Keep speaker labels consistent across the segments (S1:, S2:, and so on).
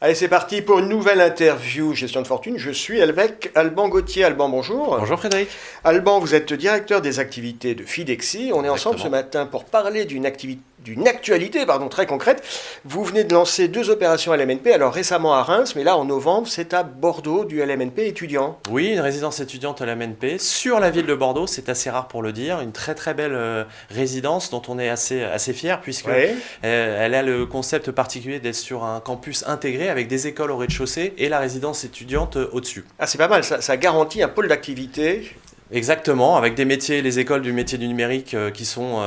S1: Allez, c'est parti pour une nouvelle interview Gestion de fortune. Je suis avec Alban Gauthier. Alban, bonjour.
S2: Bonjour Frédéric.
S1: Alban, vous êtes directeur des activités de Fidexi. On est ensemble ce matin pour parler d'une actualité très concrète. Vous venez de lancer 2 opérations LMNP, alors récemment à Reims, mais là en novembre, c'est à Bordeaux, du LMNP étudiant.
S2: Oui, une résidence étudiante LMNP sur la ville de Bordeaux, c'est assez rare pour le dire. Une très très belle résidence dont on est assez fier puisque elle a le concept particulier d'être sur un campus intégré avec des écoles au rez-de-chaussée et la résidence étudiante au-dessus.
S1: Ah, c'est pas mal, ça garantit un pôle d'activité.
S2: Exactement, avec des métiers, les écoles du métier du numérique qui sont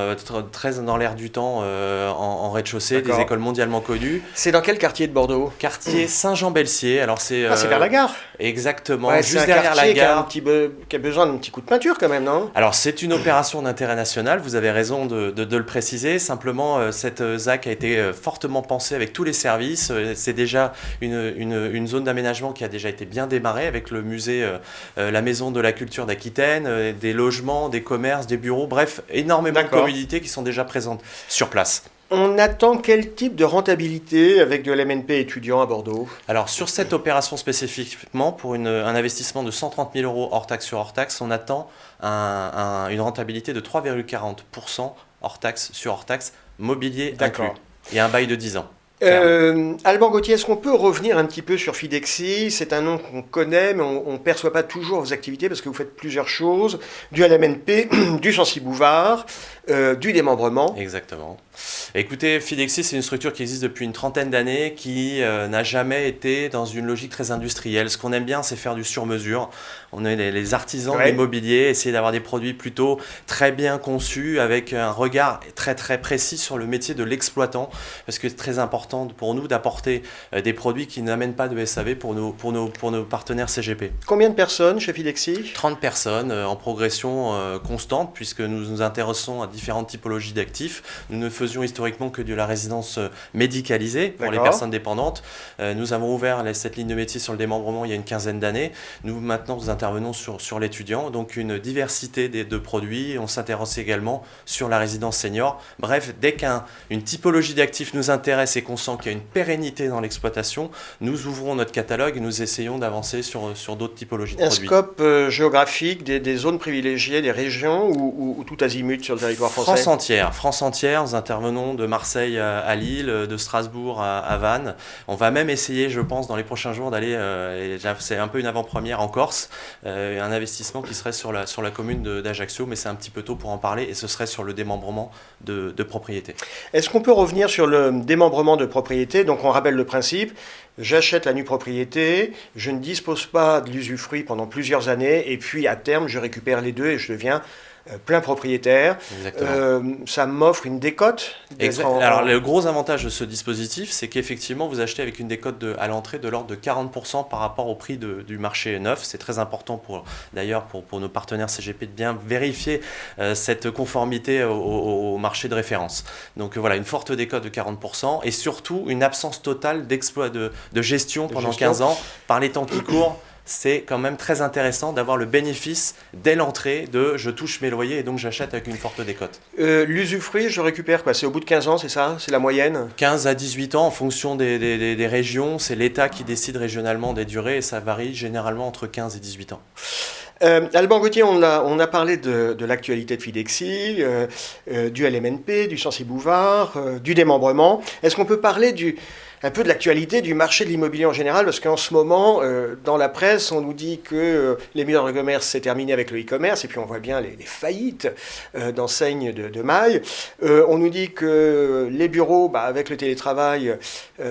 S2: très dans l'air du temps en rez-de-chaussée, des écoles mondialement connues.
S1: C'est dans quel quartier de Bordeaux ?
S2: Quartier Saint-Jean-Belsier. Alors c'est
S1: vers la gare.
S2: Exactement,
S1: ouais,
S2: juste derrière la gare.
S1: Qui a besoin d'un petit coup de peinture quand même, non ?
S2: Alors c'est une opération d'intérêt national, vous avez raison de le préciser. Simplement, cette ZAC a été fortement pensée avec tous les services. C'est déjà une zone d'aménagement qui a déjà été bien démarrée avec le musée, la Maison de la Culture d'Aquitaine, des logements, des commerces, des bureaux, bref, énormément de communautés qui sont déjà présentes sur place.
S1: On attend quel type de rentabilité avec de l'MNP étudiant à Bordeaux ?
S2: Alors sur cette opération spécifiquement, pour un investissement de 130 000 euros hors taxe sur hors taxe, on attend une rentabilité de 3,40% hors taxe sur hors taxe, mobilier inclus, et un bail de 10 ans.
S1: Alban Gauthier, est-ce qu'on peut revenir un petit peu sur Fidexi ? C'est un nom qu'on connaît, mais on ne perçoit pas toujours vos activités parce que vous faites plusieurs choses, du LMNP, du Censi-Bouvard, du démembrement.
S2: Exactement. Écoutez, Fidexi, c'est une structure qui existe depuis une trentaine d'années, qui n'a jamais été dans une logique très industrielle. Ce qu'on aime bien, c'est faire du sur-mesure. On est les artisans de l'immobilier, essayer d'avoir des produits plutôt très bien conçus, avec un regard très très précis sur le métier de l'exploitant, parce que c'est très important pour nous d'apporter des produits qui n'amènent pas de SAV pour nos partenaires CGP.
S1: Combien de personnes chez Fidexi ?
S2: 30 personnes en progression constante, puisque nous nous intéressons à différentes typologies d'actifs. Nous ne faisions historiquement que de la résidence médicalisée pour les personnes dépendantes. Nous avons ouvert cette ligne de métier sur le démembrement il y a une quinzaine d'années. Maintenant, nous intervenons sur l'étudiant, donc une diversité de produits. On s'intéresse également sur la résidence senior. Bref, dès qu'une typologie d'actifs nous intéresse et qu'on sent qu'il y a une pérennité dans l'exploitation, nous ouvrons notre catalogue et nous essayons d'avancer sur d'autres typologies de produits.
S1: Un scope géographique, des zones privilégiées, des régions ou tout azimut sur le territoire français ?
S2: France entière, nous intervenons de Marseille à Lille, de Strasbourg à Vannes. On va même essayer, je pense, dans les prochains jours d'aller, c'est un peu une avant-première en Corse, un investissement qui serait sur la commune d'Ajaccio, mais c'est un petit peu tôt pour en parler, et ce serait sur le démembrement de propriété.
S1: Est-ce qu'on peut revenir sur le démembrement de propriété ? Donc on rappelle le principe, j'achète la nue propriété, je ne dispose pas de l'usufruit pendant plusieurs années, et puis à terme je récupère les deux et je deviens plein propriétaire. Ça m'offre une décote.
S2: Alors le gros avantage de ce dispositif, c'est qu'effectivement vous achetez avec une décote à l'entrée de l'ordre de 40% par rapport au prix du marché neuf. C'est très important d'ailleurs pour nos partenaires CGP de bien vérifier cette conformité au marché de référence. Donc voilà, une forte décote de 40% et surtout une absence totale d'exploit de gestion pendant 15 ans par les temps qui courent. C'est quand même très intéressant d'avoir le bénéfice dès l'entrée de je touche mes loyers et donc j'achète avec une forte décote.
S1: L'usufruit, je récupère quoi ? C'est au bout de 15 ans, c'est ça ? C'est la moyenne ?
S2: 15 à 18 ans en fonction des régions. C'est l'État qui décide régionalement des durées et ça varie généralement entre 15 et 18 ans.
S1: Alban Gauthier, on a parlé de l'actualité de Fidexi, du LMNP, du Censi-Bouvard, du démembrement. Est-ce qu'on peut parler un peu de l'actualité du marché de l'immobilier en général, parce qu'en ce moment, dans la presse, on nous dit que les murs de commerce, c'est terminé avec le e-commerce, et puis on voit bien les faillites d'enseignes de mailles. On nous dit que les bureaux, avec le télétravail,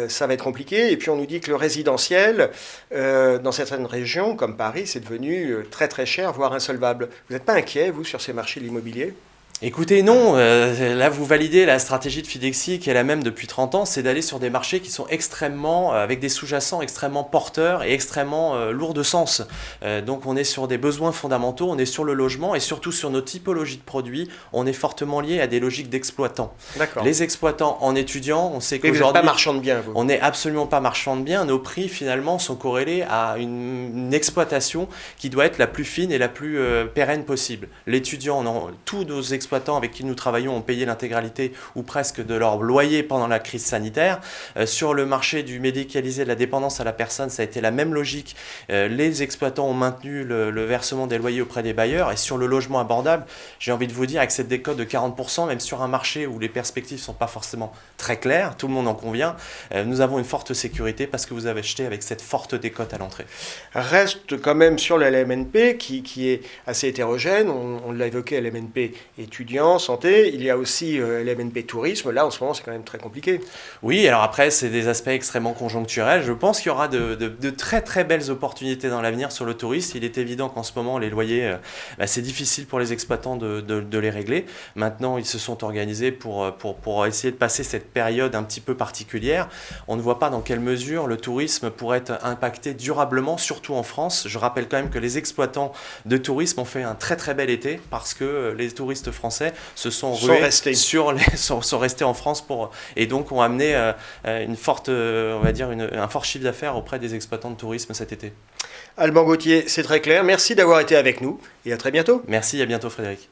S1: ça va être compliqué, et puis on nous dit que le résidentiel, dans certaines régions, comme Paris, c'est devenu très très cher, voire insolvable. Vous n'êtes pas inquiet, vous, sur ces marchés de l'immobilier ?
S2: Écoutez, non, là vous validez la stratégie de Fidexi qui est la même depuis 30 ans, c'est d'aller sur des marchés qui sont extrêmement, avec des sous-jacents extrêmement porteurs et extrêmement lourds de sens. Donc on est sur des besoins fondamentaux, on est sur le logement et surtout sur nos typologies de produits, on est fortement lié à des logiques d'exploitants.
S1: D'accord.
S2: Les exploitants en étudiants, on sait qu'aujourd'hui...
S1: Vous n'êtes pas marchand de biens, vous ?
S2: On n'est absolument pas marchand de biens, nos prix finalement sont corrélés à une exploitation qui doit être la plus fine et la plus pérenne possible. L'étudiant, tous nos exploitants exploitants avec qui nous travaillons ont payé l'intégralité ou presque de leur loyer pendant la crise sanitaire. Sur le marché du médicalisé, de la dépendance à la personne, ça a été la même logique. Les exploitants ont maintenu le versement des loyers auprès des bailleurs. Et sur le logement abordable, j'ai envie de vous dire, avec cette décote de 40%, même sur un marché où les perspectives ne sont pas forcément très claires, tout le monde en convient, nous avons une forte sécurité parce que vous avez acheté avec cette forte décote à l'entrée.
S1: Reste quand même sur le LMNP qui est assez hétérogène. On l'a évoqué, LMNP étudiant, santé. Il y a aussi LMNP tourisme. Là, en ce moment, c'est quand même très compliqué.
S2: Oui, alors après, c'est des aspects extrêmement conjoncturels. Je pense qu'il y aura de très très belles opportunités dans l'avenir sur le tourisme. Il est évident qu'en ce moment, les loyers, c'est difficile pour les exploitants de les régler. Maintenant, ils se sont organisés pour essayer de passer cette période un petit peu particulière. On ne voit pas dans quelle mesure le tourisme pourrait être impacté durablement, surtout en France. Je rappelle quand même que les exploitants de tourisme ont fait un très très bel été parce que les touristes français sont restés en France et donc ont amené une forte, on va dire un fort chiffre d'affaires auprès des exploitants de tourisme cet été.
S1: Alban Gauthier, c'est très clair. Merci d'avoir été avec nous et à très bientôt.
S2: Merci, à bientôt Frédéric.